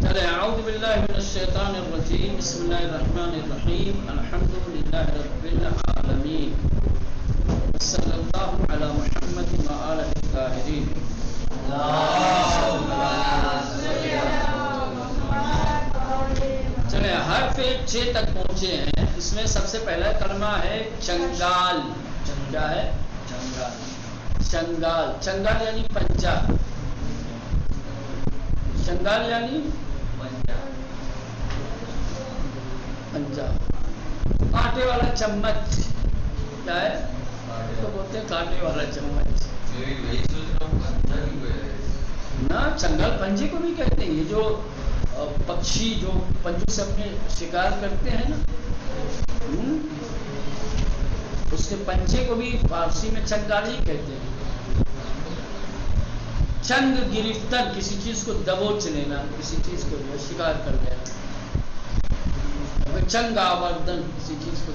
چلے اعوذ باللہ من الشیطان الرجیم بسم اللہ الرحمن الرحیم الحمدللہ رب العالمین صلی اللہ علی محمد وآلہ الطاہرین. چلے حرف 6 تک پہنچے ہیں. اس میں سب سے پہلا کلمہ ہے چنگال. کیا ہے؟ چنگال. چنگال یعنی پنجہ. چنگال یعنی پنجہ. کانٹے والا چمچ. کیا ہے؟ تو بولتے ہیں کانٹے والا چمچ. نا چنگال پنجے کو بھی کہتے ہیں. یہ جو پکشی جو پنجوں سے اپنے شکار کرتے ہیں نا، اس کے پنجے کو بھی فارسی میں چنگال ہی کہتے ہیں. چنگ گرفتن، کسی چیز کو دبوچ لینا، کسی چیز کو جو شکار کر لینا. چنگ آوردن، کسی چیز کو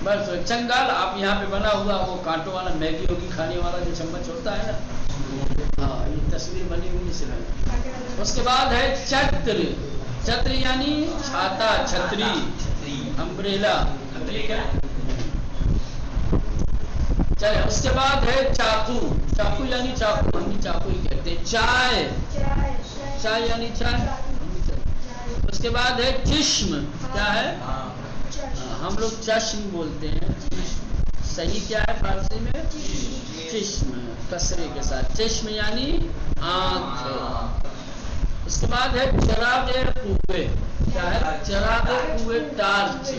بس. چنگال آپ یہاں پہ بنا ہوا وہ کانٹوں والا میگی ہوگی کھانے والا جو چمچ ہوتا ہے نا، ہاں یہ تصویر بنی ہوئی سے. اس کے بعد ہے چتر. چتر یعنی چھاتا، چھتری، امبریلا. چلے اس کے بعد ہے چاقو. چاقو یعنی چاقو، ہم بھی چاقو ہی کہتے ہیں. چائے. چائے یعنی چائے. اس کے بعد ہے چشم. کیا ہے؟ ہم لوگ چشم بولتے ہیں. صحیح کیا ہے فارسی میں؟ چشم، کسرے کے ساتھ. چشم یعنی آنکھ. اس کے بعد ہے چراغ قوے. کیا ہے؟ چراغ قوے، ٹارچ.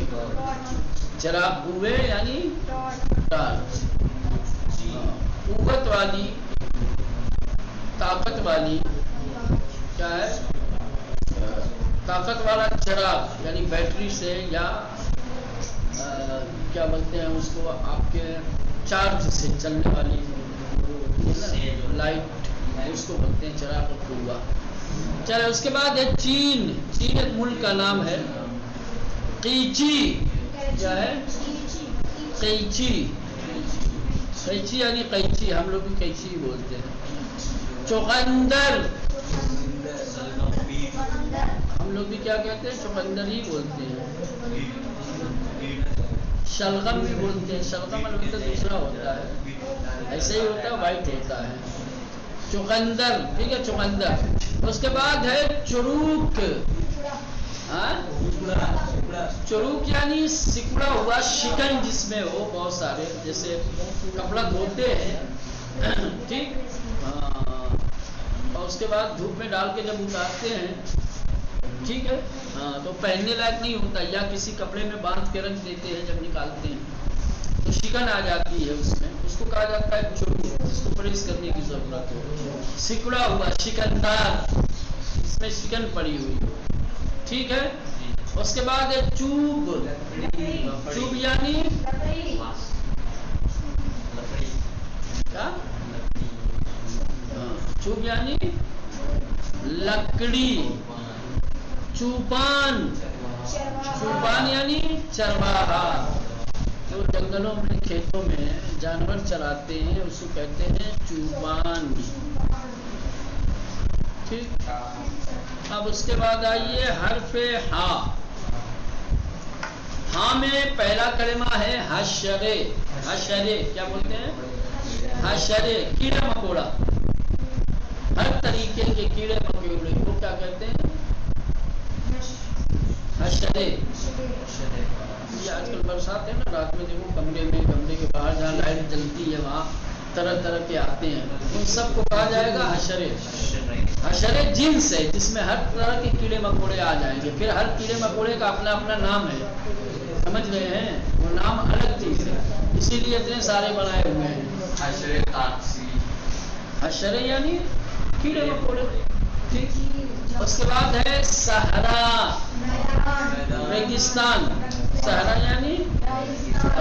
چراغ قوے یعنی ٹارچ. قوت والی، طاقت والی. کیا ہے؟ طاقت والا چراغ یعنی بیٹری سے یا کیا بولتے ہیں اس کو، آپ کے چارج سے چلنے والی لائٹ، اس کو بولتے ہیں چراغ قوہ. چلے اس کے بعد ہے چین. چین ایک ملک کا نام ہے. قیچی. کیا ہے؟ قیچی. قیچی یعنی قیچی، ہم لوگ بھی قیچی ہی بولتے ہیں. چقندر. ہم لوگ بھی کیا کہتے ہیں؟ چقندر ہی بولتے ہیں. شلغم بھی بولتے ہیں. شلغم البتہ دوسرا ہوتا ہے، ایسے ہی ہوتا ہے، وائٹ ہوتا ہے. چقندر. ٹھیک ہے، چقندر. اس کے بعد ہے چروک. چروک یعنی سکڑا ہوا شکن جس میں ہو بہت سارے، جیسے کپڑا دھوتے ہیں، ٹھیک، اور اس کے بعد دھوپ میں ڈال کے جب اتارتے ہیں، ٹھیک ہے، ہاں، تو پہننے لائق نہیں ہوتا، یا کسی کپڑے میں باندھ کے رکھ دیتے ہیں، جب نکالتے ہیں تو شکن آ جاتی ہے اس میں. اس کو کہا جاتا ہے چروک، جس کو پریس کرنے کی ضرورت ہو. سکڑا ہوا، شکندار، اس میں شکن پڑی ہوئی ہو. ٹھیک ہے. اس کے بعد ہے چوب. چوب یعنی کیا؟ چوب یعنی لکڑی. چوپان. چوپان یعنی چرواہا، جو جنگلوں میں کھیتوں میں جانور چراتے ہیں، اس کو کہتے ہیں چوپان. ٹھیک. اب اس کے بعد آئیے حرف ہاء. ہاں میں پہلا کلمہ ہے حشرے. حشرے کیا بولتے ہیں؟ حشرے، کیڑا مکوڑا. ہر طریقے کے کیڑے مکوڑے کو کیا کہتے ہیں؟ حشرے. یہ آج کل برسات ہے نا، رات میں دیکھو کمرے کے باہر جہاں لائٹ جلتی ہے وہاں طرح طرح کے آتے ہیں، ان سب کو کہا جائے گا حشرے. حشرے جنس ہے جس میں ہر طرح کے کیڑے مکوڑے آ جائیں گے. پھر ہر کیڑے مکوڑے کا اپنا اپنا نام ہے، سمجھ رہے ہیں؟ وہ نام الگ چیز ہے، اسی لیے اتنے سارے بنائے ہوئے ہیں. حشرے یعنی کیڑے مکوڑے. ٹھیک. اس کے بعد ہے صحرا. ریگستان. صحرا یعنی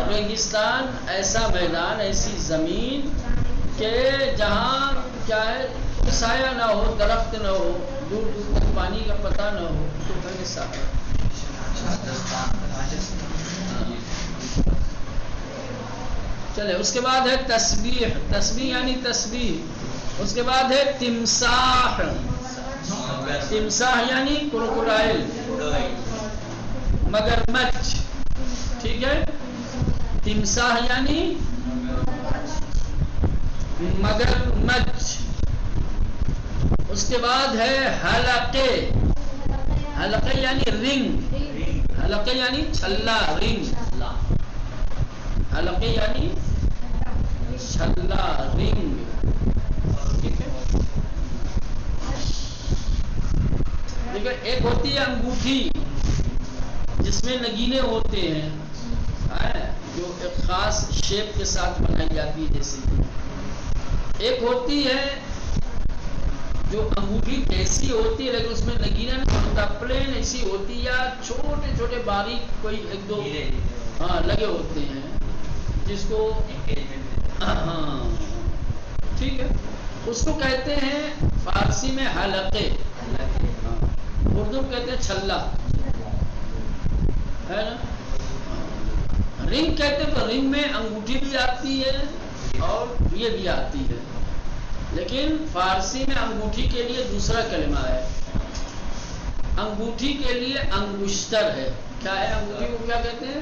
ریگستان، ایسا میدان، ایسی زمین کہ جہاں کیا ہے، سایہ نہ ہو، درخت نہ ہو، دور دور تک پانی کا پتہ نہ ہو، تو ہے صحرا. چلے اس کے بعد ہے تسبیح. تسبیح یعنی تسبیح. اس کے بعد ہے تمساح. تمساح یعنی کروکوڈائل، مگرمچھ، ٹھیک ہے، تمساح یعنی مگرمچھ. اس کے بعد ہے حلقے، حلقے یعنی رنگ، حلقے یعنی چھلا، رنگ، حلقے یعنی چھلا، رنگ، ٹھیک ہے. ٹھیک ہے. ایک ہوتی ہے انگوٹھی جس میں نگینے ہوتے ہیں، جو ایک خاص شیپ کے ساتھ بنائی جاتی ہے جیسے. ایک ہوتی ہے جو انگوٹھی ایسی ہوتی ہے لیکن اس میں نگینہ نہیں ہوتا، پلین ایسی ہوتی ہے، یا چھوٹے چھوٹے باریک کوئی ایک دو لگے ہوتے ہیں جس کو ہاں ٹھیک ہے. اس کو کہتے ہیں فارسی میں حلقے، اردو میں کہتے ہیں چھلا، ہے نا. رنگ کہتے ہیں تو رنگ میں انگوٹھی بھی آتی ہے اور یہ بھی آتی ہے، لیکن فارسی میں انگوٹھی کے لیے دوسرا کلمہ ہے. انگوٹھی کے لیے انگشتر ہے. کیا ہے انگوٹھی کو کیا کہتے ہیں؟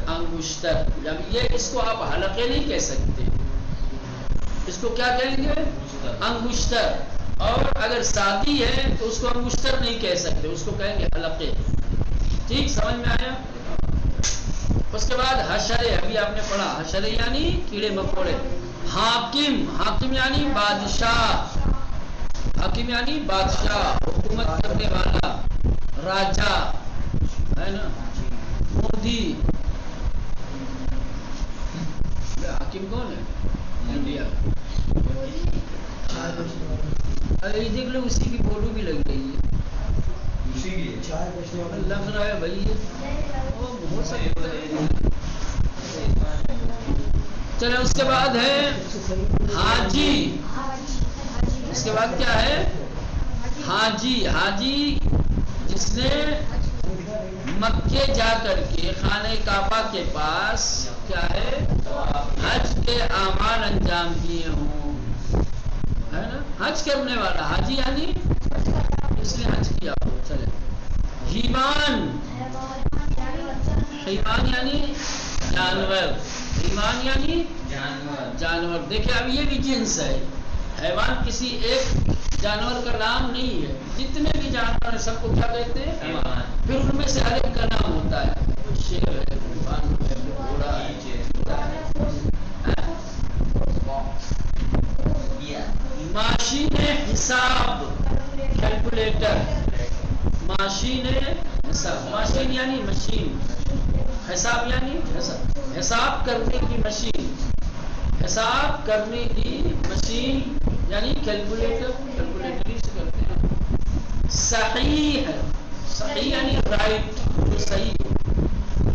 انگشتر. جب یہ اس کو آپ حلقے نہیں کہہ سکتے، اس کو کیا کہیں گے؟ انگشتر. اور اگر سادی ہے تو اس کو انگشتر نہیں کہہ سکتے، اس کو کہیں گے حلقے. ٹھیک سمجھ میں آیا؟ اس کے بعد حشرے، ابھی آپ نے پڑھا، حشرے یعنی کیڑے مکوڑے. حاکم، حاکم یعنی بادشاہ، حاکم یعنی بادشاہ، حکومت کرنے والا، راجا، ہے نا. مودی، حاکم کون ہے؟ انڈیا. ارے دیکھ لو اسی کی فوٹو بھی لگ رہی ہے، لگ رہا ہے بھائی. چلے اس کے بعد ہے حاجی. اس کے بعد کیا ہے؟ حاجی. حاجی جس نے مکے جا کر کے خانہ کعبہ کے پاس کیا ہے حج کے اعمال انجام دیے ہوں، ہے نا. حج کرنے والا حاجی یعنی اس نے حج کیا ہو. چلے حیوان، حیوان یعنی جانور، حیوان یعنی جانور. دیکھیں اب یہ بھی جنس ہے، حیوان کسی ایک جانور کا نام نہیں ہے، جتنے بھی جانور ہیں سب کو کیا کہتے ہیں؟ حیوان. پھر ان میں سے ہر ایک کا نام ہوتا ہے، شیر ہے، بانو ہے، گھوڑا ہے. ماشین حساب، کیلکولیٹر. ماشین حساب، ماشین یعنی مشین، حساب یعنی حساب کرنے کی مشین، حساب کرنے کی مشین یعنی کیلکولیٹر، کیلکولیٹر سے کرتے ہیں. صحیح ہے، صحیح یعنی رائٹ، جو صحیح،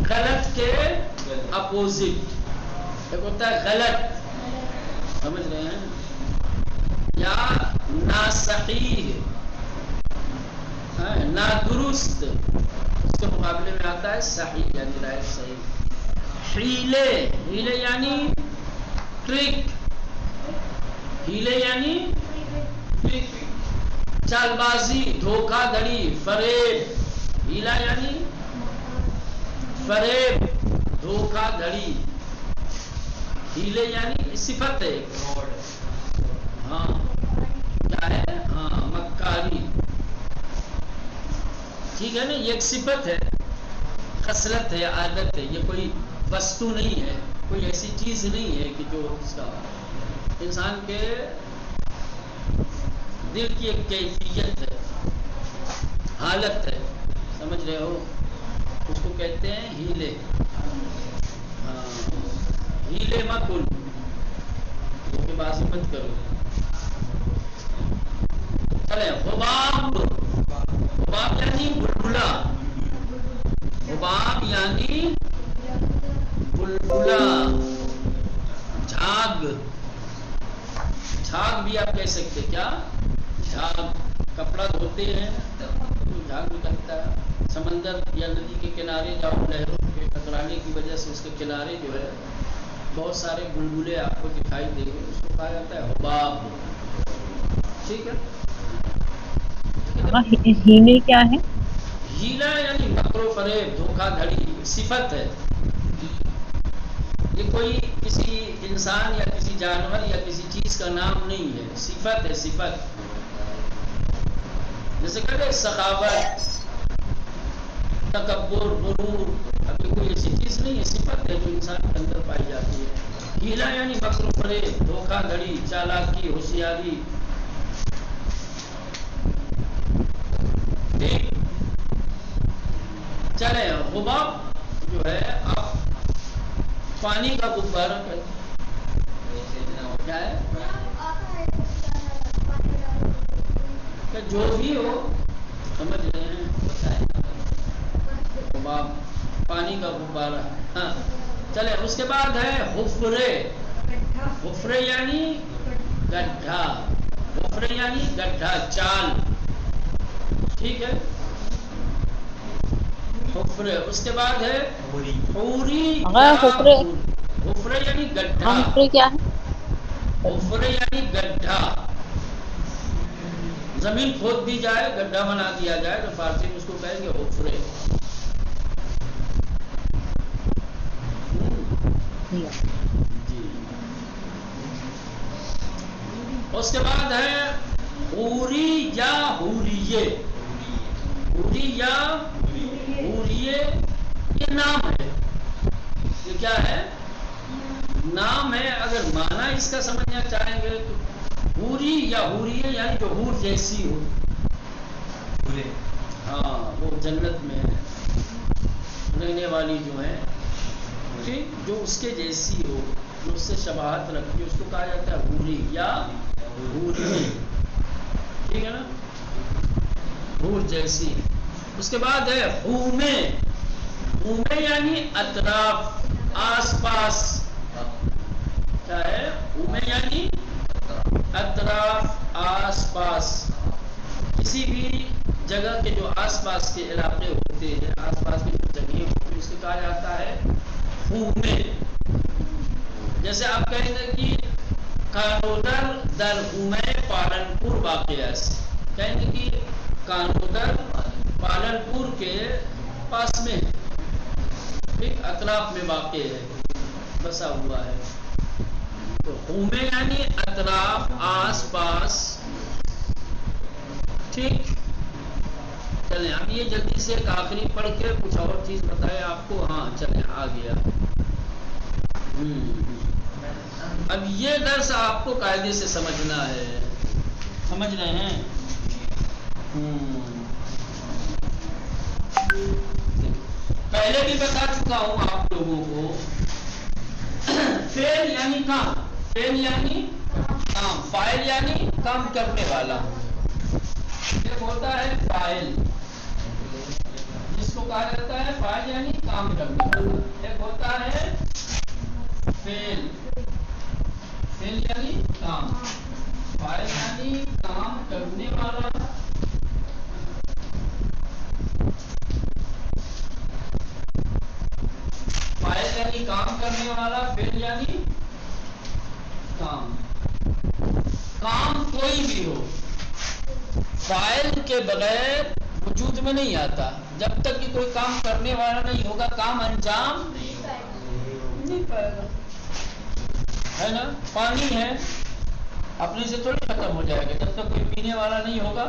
غلط کے اپوزٹ. ایک ہوتا ہے غلط، سمجھ رہے ہیں، یا ناصحیح، نادرست، اس کے مقابلے میں آتا ہے صحیح یعنی رائٹ، صحیح. حیلے، حیلے یعنی ٹرک، حیلے یعنی ٹرک. چال بازی، دھوکہ دھڑی، فریب. ہیلا یعنی فریب، دھوکہ دھڑی. ہیلے یعنی صفت ہے، ہاں کیا ہے، ہاں مکاری. ٹھیک ہے نا. یہ ایک صفت ہے، خصلت ہے، عادت ہے. یہ کوئی وستو نہیں ہے، کوئی ایسی چیز نہیں ہے کہ جو اس کا انسان کے دل کی ایک کیفیت ہے، حالت ہے. سمجھ رہے ہو؟ اس کو کہتے ہیں ہیلے. ہاں ہیلے مکن، اس کے بعد مت کرو. چلے حباب، حباب یعنی بلبلا، حباب یعنی بلبلا. جھاگ، جھاگ بھی آپ کہہ سکتے. کیا جھاگ؟ کپڑا دھوتے ہیں جھاگ نکلتا ہے. سمندر یا ندی کے کنارے جاؤ، لہروں کے ٹکرانے کی وجہ سے اس کے کنارے جو ہے بہت سارے بلبلے آپ کو دکھائی دیں گے، اس کو کہا جاتا ہے حباب. ٹھیک ہے. ہیلے کیا ہے؟ ہیلا یعنی مکر و فریب، دھوکہ دھڑی، صفت ہے یہ، کوئی کسی انسان یا کسی جانور یا کسی چیز کا نام نہیں ہے، صفت ہے، صفت جیسے کہتے ہیں سخاوت، تکبر، غرور، ابھی کوئی ایسی چیز نہیں ہے، صفت ہے جو انسان کے اندر پائی جاتی ہے۔ ہیلا یعنی مکر و فریب، دھوکہ دھڑی، چالاکی، ہوشیاری، ٹھیک۔ چلے غباب جو ہے آپ پانی کا غبارہ کہتے ہیں، کیا ہے کہ جو بھی ہو، سمجھ رہے ہیں، غباب پانی کا غبارہ، ہاں۔ چلے اس کے بعد ہے حفرے، حفرے یعنی گڈھا، حفرے یعنی گڈھا، چال، ٹھیک ہے، حفرے۔ اس کے بعد ہے حوری یا حفرے یعنی گڈھا، حفرے کیا ہے؟ حفرے یعنی گڈھا، زمین کھود دی جائے، گڈھا بنا دیا جائے تو فارسی میں اس کو کہیں گے حفرے۔ جی۔ اس کے بعد ہے حوری یا حوریے، حوری یا حوریے، یہ نام ہے، یہ کیا ہے؟ نام ہے۔ اگر معنی اس کا سمجھنا چاہیں گے تو حوری یا حوریے یعنی جو حور جیسی ہو، ہاں وہ جنت میں رہنے والی جو ہے، ٹھیک، جو اس کے جیسی ہو، جو اس سے شباہت رکھتی ہے، اس کو کہا جاتا ہے حوری یا حوریے، ٹھیک ہے نا، حور جیسی۔ اس کے بعد ہے حومے، حومے یعنی اطراف، آس پاس، کیا ہے؟ حومے یعنی اطراف، آس پاس، کسی بھی جگہ کے جو آس پاس کے علاقے ہوتے ہیں، آس پاس کی جو جگہیں ہوتی ہیں، اس کو کہا جاتا ہے حومے۔ جیسے آپ کہیں گے کہ کانودر در حومے پالنپور واقع ہے، کہیں گے کہ کانودر پالنپور کے پاس میں، ٹھیک، اطراف میں واقع ہے، بسا ہوا ہے۔ تو حومے یعنی اطراف، آس پاس، ٹھیک۔ چلیں اب یہ جلدی سے ایک آخری پڑھ کے کچھ اور چیز بتائے آپ کو، ہاں چلیں آ گیا۔ اب یہ درس آپ کو قاعدے سے سمجھنا ہے، سمجھ رہے ہیں؟ پہلے بھی بتا چکا ہوں آپ لوگوں کو، فعل یعنی کام، فعل یعنی کام، فاعل یعنی کام کرنے والا، ایک ہوتا ہے فاعل جس کو کہا جاتا ہے فاعل یعنی کام کرنے والا، ایک ہوتا ہے فعل، فعل یعنی کام، فاعل یعنی کام کرنے والا، فاعل یعنی کام کرنے والا، فعل یعنی کام۔ کام کوئی بھی ہو، فاعل کے بغیر وجود میں نہیں آتا، جب تک کہ کوئی کام کرنے والا نہیں ہوگا کام انجام نہیں پائے گا، ہے نا؟ پانی ہے، اپنے سے تھوڑی ختم ہو جائے گا جب تک کوئی پینے والا نہیں ہوگا،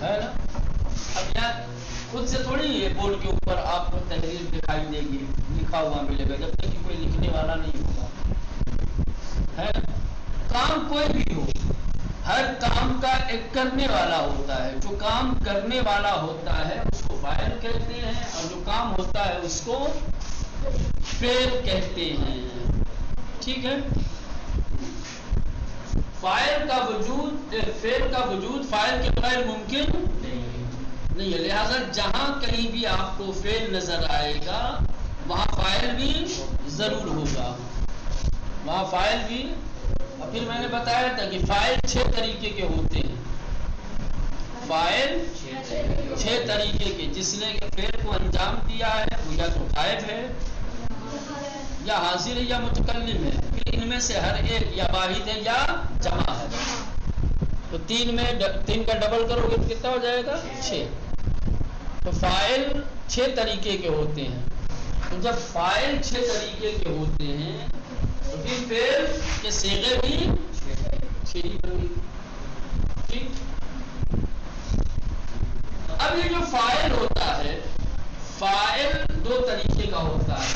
ہے نا؟ اب یار خود سے تھوڑی ہے بورڈ کے اوپر آپ کو تحریر دکھائی دے گی، لکھا ہوا ملے گا، جب تک کہ کوئی لکھنے والا نہیں ہوگا، ہے نا؟ کام کوئی بھی ہو، ہر کام کا ایک کرنے والا ہوتا ہے، جو کام کرنے والا ہوتا ہے اس کو فاعل کہتے ہیں، اور جو کام ہوتا ہے اس کو فعل کہتے ہیں، ٹھیک ہے؟ فاعل کا وجود، فعل کا وجود فاعل کے بغیر ممکن نہیں ہے، لہذا جہاں کہیں بھی آپ کو فعل نظر آئے گا وہاں فاعل بھی ضرور ہوگا، وہاں فاعل بھی۔ اور پھر میں نے بتایا تھا کہ فاعل 6 طریقے کے ہوتے ہیں، فاعل 6 طریقے کے، جس نے کہ فعل کو انجام دیا ہے وہ یا تو غائب ہے یا حاضر ہے یا متکلم ہے، پھر ان میں سے ہر ایک یا واحد ہے یا جمع ہے، تو 3 کا ڈبل کرو گے تو کتنا ہو جائے گا 6. تو فاعل 6 طریقے کے ہوتے ہیں. تو جب فاعل 6 طریقے کے ہوتے ہیں تو پھر فعل کے صیغے بھی 6 ہی بنیں گے. ٹھیک. اب یہ جو فاعل ہوتا ہے، فاعل 2 طریقے کا ہوتا ہے.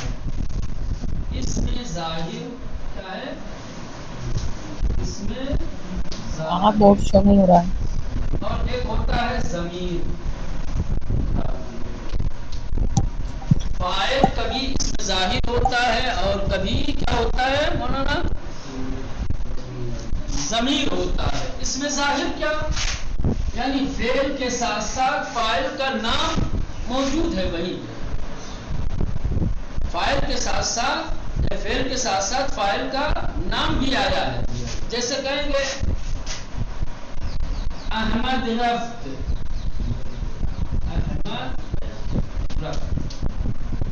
اس میں ظاہر کیا ہے؟ اس میں وہاں بہت شامل ہو رہا ہے. اور ایک ہوتا ہے ضمیر. فاعل کبھی اس میں ظاہر ہوتا ہے اور کبھی کیا ہوتا ہے مولانا؟ ضمیر ہوتا ہے. اس میں ظاہر کیا؟ یعنی فعل کے ساتھ ساتھ فاعل کا نام موجود ہے. وہی فاعل کے ساتھ ساتھ یا فعل کے ساتھ ساتھ فاعل کا نام بھی آیا ہے. جیسے کہیں گے احمد رفت. احمد رفت.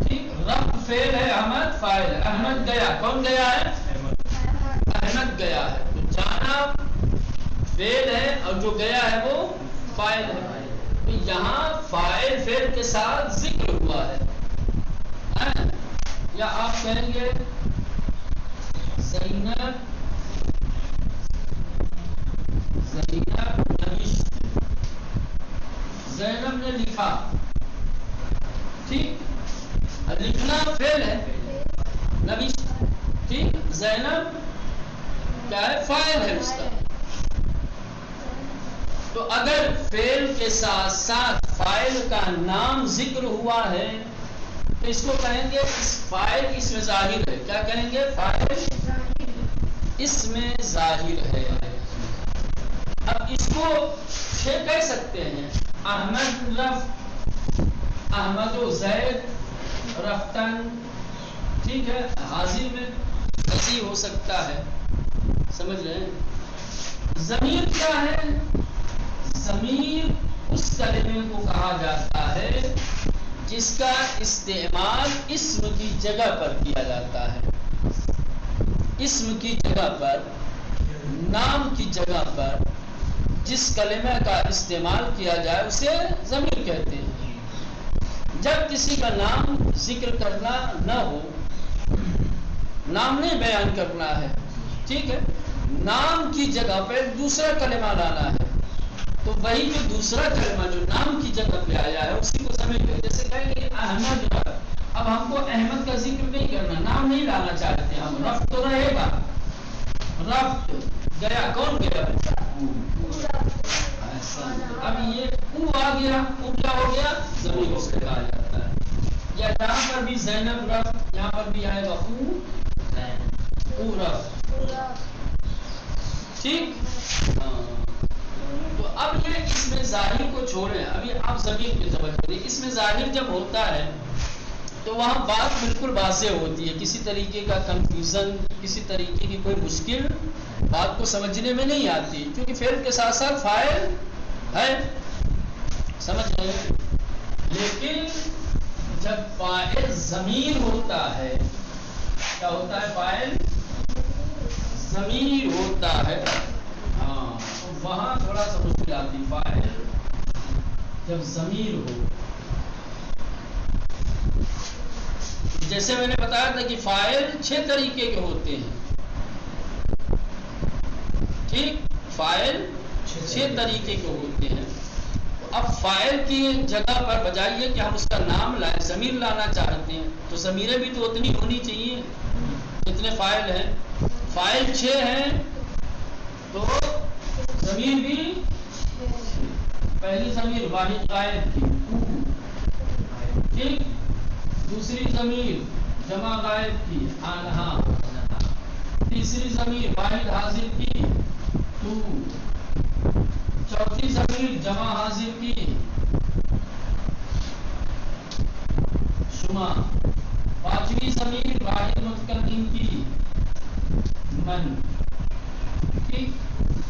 ٹھیک. رفت فعل ہے، احمد فاعل ہے. احمد گیا. کون گیا ہے؟ احمد گیا ہے. تو جانا فعل ہے اور جو گیا ہے وہ فاعل ہے. تو یہاں فاعل فعل کے ساتھ ذکر ہوا ہے. یا آپ کہیں گے زینب نوشت. زینب نے لکھا. ٹھیک. لکھنا فعل ہے. نوشت. ٹھیک. زینب کیا ہے؟ فاعل ہے اس کا. تو اگر فعل کے ساتھ ساتھ فاعل کا نام ذکر ہوا ہے تو اس کو کہیں گے فاعل اس میں ظاہر ہے. کیا کہیں گے؟ فاعل اس میں ظاہر ہے. اب اس کو 6 کہہ سکتے ہیں. احمد رفت، احمد و زید رفتن. ٹھیک ہے. حاضر میں ایسی ہو سکتا ہے. سمجھ رہے ہیں؟ ضمیر کیا ہے؟ ضمیر اس کلمے کو کہا جاتا ہے جس کا استعمال اسم کی جگہ پر کیا جاتا ہے. اسم کی جگہ پر، نام کی جگہ پر جس کلمے کا استعمال کیا جائے اسے ضمیر کہتے ہیں. جب کسی کا نام ذکر کرنا نہ ہو، نام نہیں بیان کرنا ہے، ٹھیک ہے، نام کی جگہ پہ دوسرا کلمہ لانا ہے، تو وہی جو دوسرا کلمہ جو نام کی جگہ پہ آیا ہے اسی کو ضمیر کہتے ہیں. جیسے کہیں گے احمد رفت. اب ہم کو احمد کا ذکر نہیں کرنا، نام نہیں لانا چاہتے ہم. رفت تو رہے گا. رفت گیا. کون گیا؟ اب یہ او آ گیا. او کیا ہو گیا؟ ضمیر اس کو کہا جاتا ہے. یا یہاں پر بھی زینب رفت، یہاں پر بھی آئے گا او رفت. ٹھیک. تو اب یہ اس میں ظاہر کو چھوڑیں. ابھی آپ ضمیر پہ توجہ دیں. اس میں ظاہر جب ہوتا ہے تو وہاں بات بالکل واضح ہوتی ہے. کسی طریقے کا کنفیوژن، کسی طریقے کی کوئی مشکل بات کو سمجھنے میں نہیں آتی، کیونکہ فعل کے ساتھ ساتھ فاعل ہے. سمجھ رہے ہیں؟ لیکن جب فاعل ضمیر ہوتا ہے، کیا ہوتا ہے؟ فاعل ضمیر ہوتا ہے. ہاں، تو وہاں تھوڑا سا مشکل آتی. فاعل جب ضمیر ہو، جیسے میں نے بتایا تھا کہ فاعل 6 طریقے کے ہوتے ہیں. ٹھیک. فاعل 6 طریقے کے ہوتے ہیں. اب فاعل کی جگہ پر بجائیے کہ ہم اس کا نام لائیں، ضمیر لانا چاہتے ہیں، تو ضمیریں بھی تو اتنی ہونی چاہیے جتنے فاعل ہیں. فاعل 6 ہیں تو ضمیر بھی. پہلی ضمیر واحد غائب کی. ٹھیک. دوسری ضمیر جمع غائب کی. آنہا. تیسری ضمیر واحد حاضر کی. تو. چوتھی ضمیر جمع حاضر کی. شما. پانچویں ضمیر واحد متکلم کی. من. ٹھیک.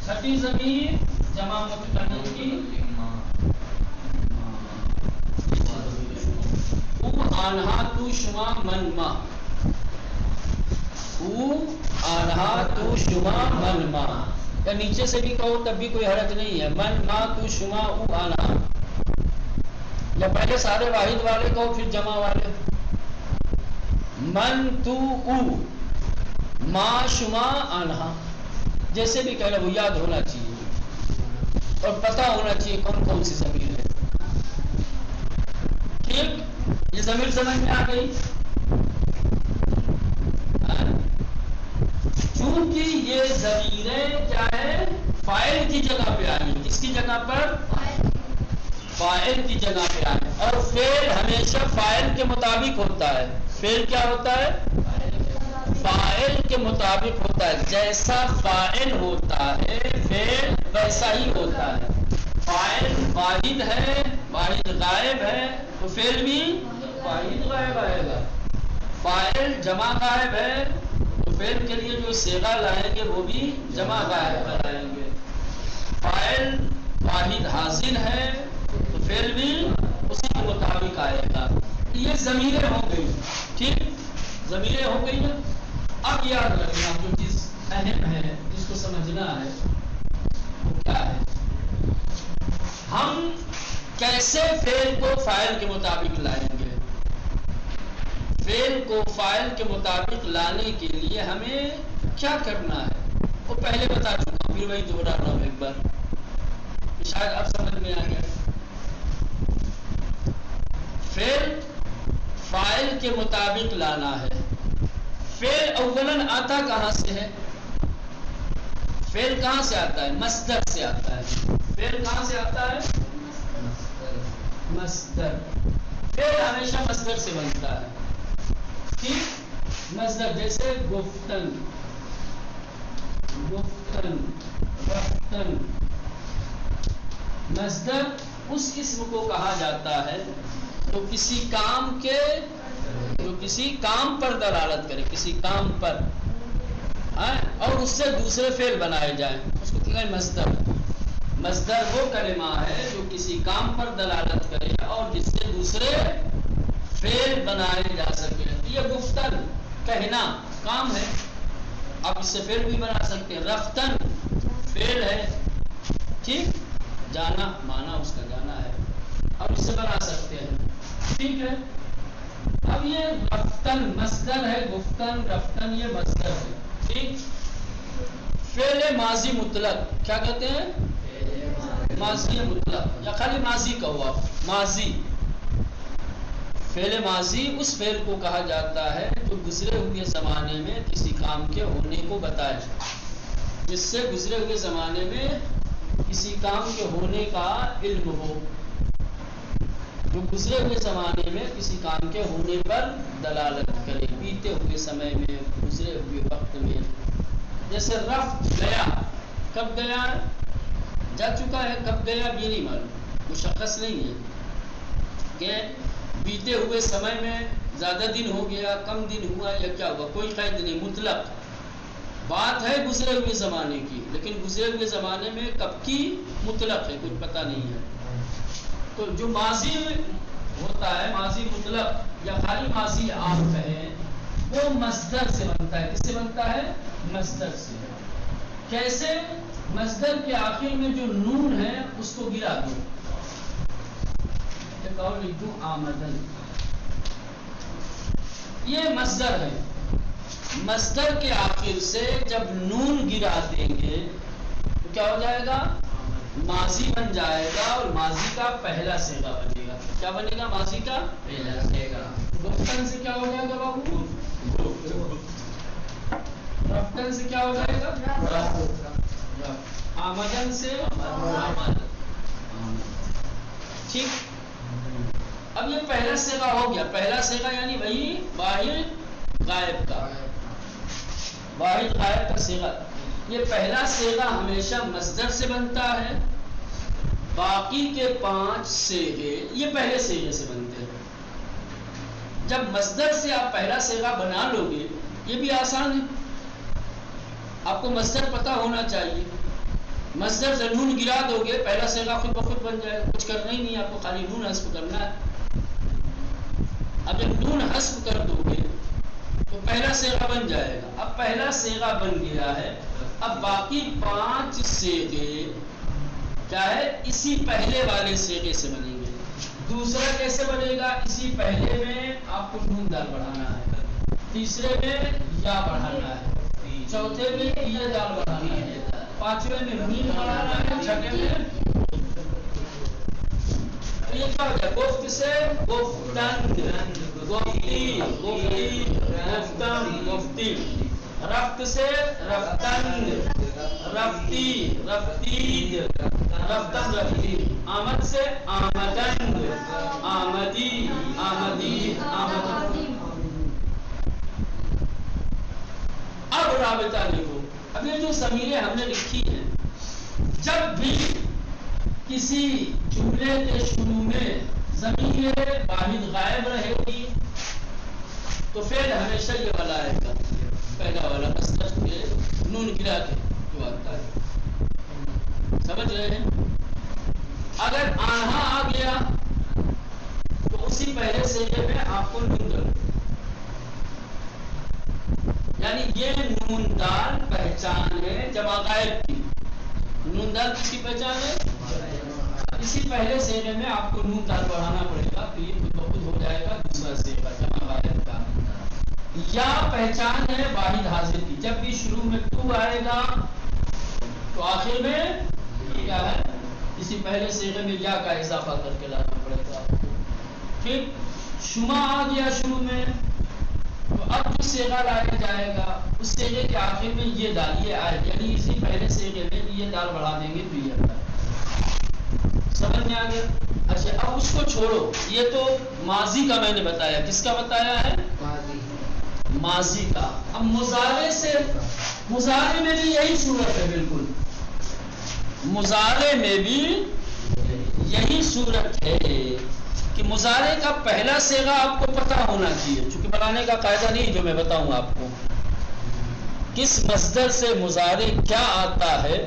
چھٹی ضمیر جمع متکلم کی. او آنہا تو شما من ما. او آنہا تو شما من ما. یا نیچے سے بھی کہو تب بھی کوئی حرج نہیں ہے. من ما تو شما او آنا. یا پہلے سارے واحد والے کہو پھر جمع والے. من تو او ما شما آنا. جیسے بھی کہہ رہے وہ یاد ہونا چاہیے اور پتہ ہونا چاہیے کون کون سی ضمیر ہے. ٹھیک، یہ ضمیر سمجھ میں آ گئی. چونکہ یہ ضمیریں کیا ہے فاعل کی جگہ پہ آئی. کس کی جگہ پر؟ فاعل کی جگہ پہ آئی. اور فعل ہمیشہ فاعل کے مطابق ہوتا ہے. فعل کیا ہوتا ہے؟ فاعل کے مطابق ہوتا ہے. جیسا فاعل ہوتا ہے فعل ویسا ہی ہوتا ہے. فاعل واحد ہے، واحد غائب ہے تو فعل بھی واحد غائب آئے گا. فاعل جمع غائب ہے تو فعل کے لیے جو صیغہ لائیں گے وہ بھی جمع غائب لائیں گے. فاعل واحد حاضر ہے تو فعل بھی اسی کے مطابق آئے گا. یہ ضمیریں ہو گئی. ٹھیک، ضمیریں ہو گئی ہیں. اب یاد رکھنا جو چیز اہم ہے جس کو سمجھنا ہے وہ کیا ہے. ہم کیسے فعل کو فاعل کے مطابق لائیں گے. فعل کو فاعل کے مطابق لانے کے لیے ہمیں کیا کرنا ہے وہ پہلے بتا چکا ہوں، پھر وہی دوہرا رہا ہوں ایک بار، شاید اب سمجھ میں آ گیا. فعل فاعل کے مطابق لانا ہے. فعل اولاً آتا کہاں سے ہے؟ فعل کہاں سے آتا ہے؟ مصدر سے آتا ہے. فعل کہاں سے آتا ہے؟ مصدر. فعل ہمیشہ مصدر سے بنتا ہے. ٹھیک، مصدر جیسے گفتن، گفتن، رفتن. مصدر اس اسم کو کہا جاتا ہے تو کسی کام کے، جو کسی کام پر دلالت کرے، کسی کام پر، اور اس سے دوسرے فعل بنائے جائیں، اس کو کہیں مصدر. مصدر وہ کلمہ ہے جو کسی کام پر دلالت کرے اور جس سے دوسرے فعل بنائے جا سکے. یہ گفتن کہنا کام ہے، آپ اس سے فعل بھی بنا سکتے ہیں. رفتن فعل ہے. ٹھیک، جانا مانا اس کا جانا ہے اور اس سے بنا سکتے ہیں. ٹھیک ہے. اب یہ رفتن مصدر ہے، گفتن رفتن یہ مصدر ہے. ٹھیک. فعل ماضی مطلق کیا کہتے ہیں؟ ماضی مطلق یا خالی ماضی کہو آپ. ماضی، فعل ماضی اس فعل کو کہا جاتا ہے جو گزرے ہوئے زمانے میں کسی کام کے ہونے کو بتائے، جس سے گزرے ہوئے زمانے میں کسی کام کے ہونے کا علم ہو، جو گزرے ہوئے زمانے میں کسی کام کے ہونے پر دلالت کرے، بیتے ہوئے سمے میں، گزرے ہوئے وقت میں. جیسے رفت گیا، کب گیا؟ جا چکا ہے. کب گیا یہ نہیں معلوم، مشخص نہیں ہے کہ بیتے ہوئے سمے میں زیادہ دن ہو گیا، کم دن ہوا یا کیا ہوا، کوئی قید نہیں. مطلق بات ہے گزرے ہوئے زمانے کی، لیکن گزرے ہوئے زمانے میں کب کی مطلق ہے، کچھ پتہ نہیں ہے. تو جو ماضی ہوتا ہے، ماضی مطلق یا خالی ماضی آپ کہیں، وہ مصدر سے بنتا ہے. کس سے بنتا ہے؟ مصدر سے. کیسے؟ مصدر کے آخر میں جو نون ہے اس کو گرا دو. لکھ دو آمدن. یہ مصدر ہے. مصدر کے آخر سے جب نون گرا دیں گے تو کیا ہو جائے گا؟ ماضی بن جائے گا اور ماضی کا پہلا صیغہ بنے گا. کیا بنے گا؟ ماضی کا پہلا صیغہ. گفتن سے کیا ہو جائے گا بابو؟ رفتن سے کیا ہو جائے گا؟ آمدن سے آمد. ٹھیک. اب یہ پہلا صیغہ ہو گیا. پہلا صیغہ یعنی وہی واحد غائب کا، واحد غائب کا صیغہ. یہ پہلا صیغہ ہمیشہ مصدر سے بنتا ہے. باقی کے 5 صیغے یہ پہلے صیغے سے بنتے ہیں. جب مصدر سے آپ پہلا صیغہ بنا لو گے، یہ بھی آسان ہے. آپ کو مصدر پتہ ہونا چاہیے. مصدر سے نون گرا دو گے، پہلا صیغہ خود بخود بن جائے گا. کچھ کرنا ہی نہیں، آپ کو خالی نون حذف کرنا ہے. اب جب نون حذف کر دو گے تو پہلا صیغہ بن جائے گا. اب پہلا صیغہ بن گیا ہے. اب باقی 5 صیغے کیا ہے اسی پہلے والے صیغے سے بنیں گے. دوسرا کیسے بنے گا؟ اسی پہلے میں آپ کو نون دال بڑھانا ہے، تیسرے میں یا بڑھانا ہے، چوتھے میں یہ دال بڑھانا ہے، پانچویں میں میم بڑھانا ہے، چھٹے میں یہ کیا ہو جائے؟ گفت سے گفتن، گفتی، گفتی، گفتم، گفتی. رفت سے رفتن، رفتی، رفتید، رفتم، رفتید. آمد سے آمدن، آمدی، آمدید، آمدن. اب رابطہ دیکھو، اب یہ جو ضمیریں ہم نے لکھی ہیں، جب بھی کسی جملے کے شروع میں ضمیر واحد غائب رہے گی تو پھر ہمیشہ یہ والا آئے گا، پہلا والا مصدر کے نون گرا کے جو آتا ہے. سمجھ رہے ہیں؟ اگر آنہا آ گیا تو اسی پہلے صیغے میں آپ کو نون دال، یعنی یہ نون دال پہچان ہے جب غائب کی. نون دال کس کی پہچان ہے؟ اسی پہلے صیغے میں آپ کو نون دال بڑھانا پڑے گا تو یہ خود بخود ہو جائے گا دوسرا صیغہ جمع غائب کا. یا پہچان ہے واحد حاضر کی، جب بھی شروع میں تو آئے گا تو آخر میں کیا ہے؟ اسی پہلے صیغے میں یا کا اضافہ کر کے لانا پڑے گا. پھر شما آ گیا شروع میں تو اب جو صیغہ لایا جائے گا اس صیغے کے آخر میں یہ دال یہ آئے، یعنی اسی پہلے صیغے میں یہ دال بڑھا دیں گے تو یہ آتا ہے. سمجھ میں آ گیا؟ اچھا اب اس کو چھوڑو، یہ تو ماضی کا میں نے بتایا. کس کا بتایا ہے؟ ماضی کا. اب مضارع سے، مضارع میں بھی یہی صورت ہے، بالکل مضارع میں بھی یہی صورت ہے کہ مضارع کا پہلا صیغہ آپ کو پتہ ہونا چاہیے، چونکہ بنانے کا قاعدہ نہیں جو میں بتاؤں آپ کو. کس مصدر سے مضارع کیا آتا ہے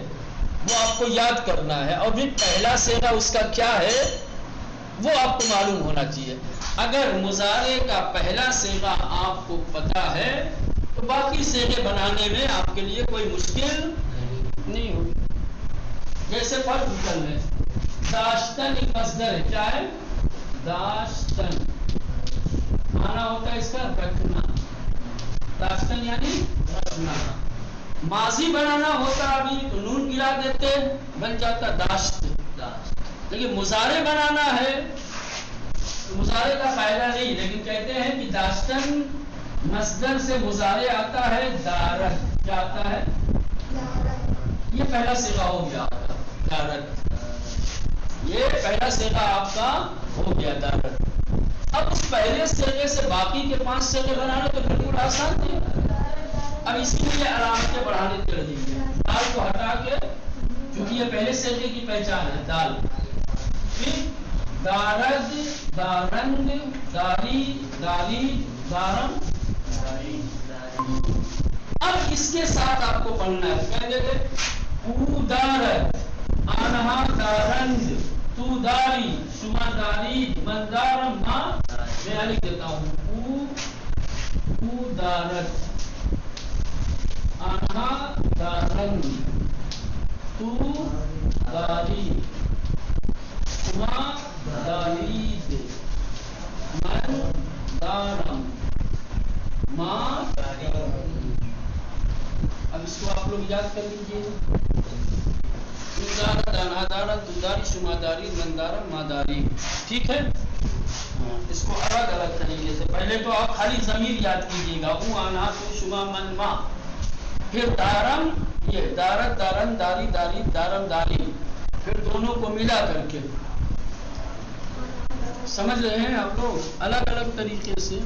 وہ آپ کو یاد کرنا ہے، اور پھر پہلا صیغہ اس کا کیا ہے وہ آپ کو معلوم ہونا چاہیے. اگر مضارع کا پہلا صیغہ آپ کو پتہ ہے تو باقی صیغے بنانے میں آپ کے لیے کوئی مشکل نہیں ہوگی. جیسے فرض کر لیں داشتن ایک مصدر ہے، کیا ہے؟ داشتن. معنی ہوتا ہے اس کا رکھنا. داشتن یعنی رکھنا. ماضی بنانا ہوتا ابھی تو نون گرا دیتے بن جاتا داشت. لیکن مضارع بنانا ہے تو مضارع کا فائدہ نہیں، لیکن کہتے ہیں کہ داشتن مصدر سے مضارع آتا ہے دارت. کیا آتا ہے؟ یہ پہلا صیغہ ہو گیا آپ کا دارت. یہ پہلا صیغہ آپ کا ہو گیا دارت. اب اس پہلے صیغے سے باقی کے 5 صیغے بنانا تو بالکل آسان تھے. اب اسی لیے علامتیں بڑھانے چل رہی ہیں، دال کو ہٹا کے، کیونکہ یہ پہلے صیغے کی پہچان ہے دال. پھر دارد، دارند، داری، دالی، دارم، داری. اب اس کے ساتھ آپ کو پڑھنا ہے، کیا کہتے ہیں؟ او دارد، آنہا دارند، تو داری، شما داری، من دارم، ماں. میں لکھ دیتا ہوں او دارد، آنہا دارند، تو داری، شما دارید، من دارم، ماں داری. اب اس کو آپ لوگ یاد کر لیجیے. آنہا دارند، تو داری، شما داری، من دارم، ماں داری. ٹھیک ہے؟ اس کو الگ الگ طریقے سے پہلے تو آپ خالی ضمیر یاد کیجیے گا، او آنہا تو شما من ماں. پھر دارم، یہ دارت، دارن، داری، داری، دارم، داری. پھر دونوں کو ملا کر کے. سمجھ رہے ہیں آپ لوگ؟ الگ الگ طریقے سے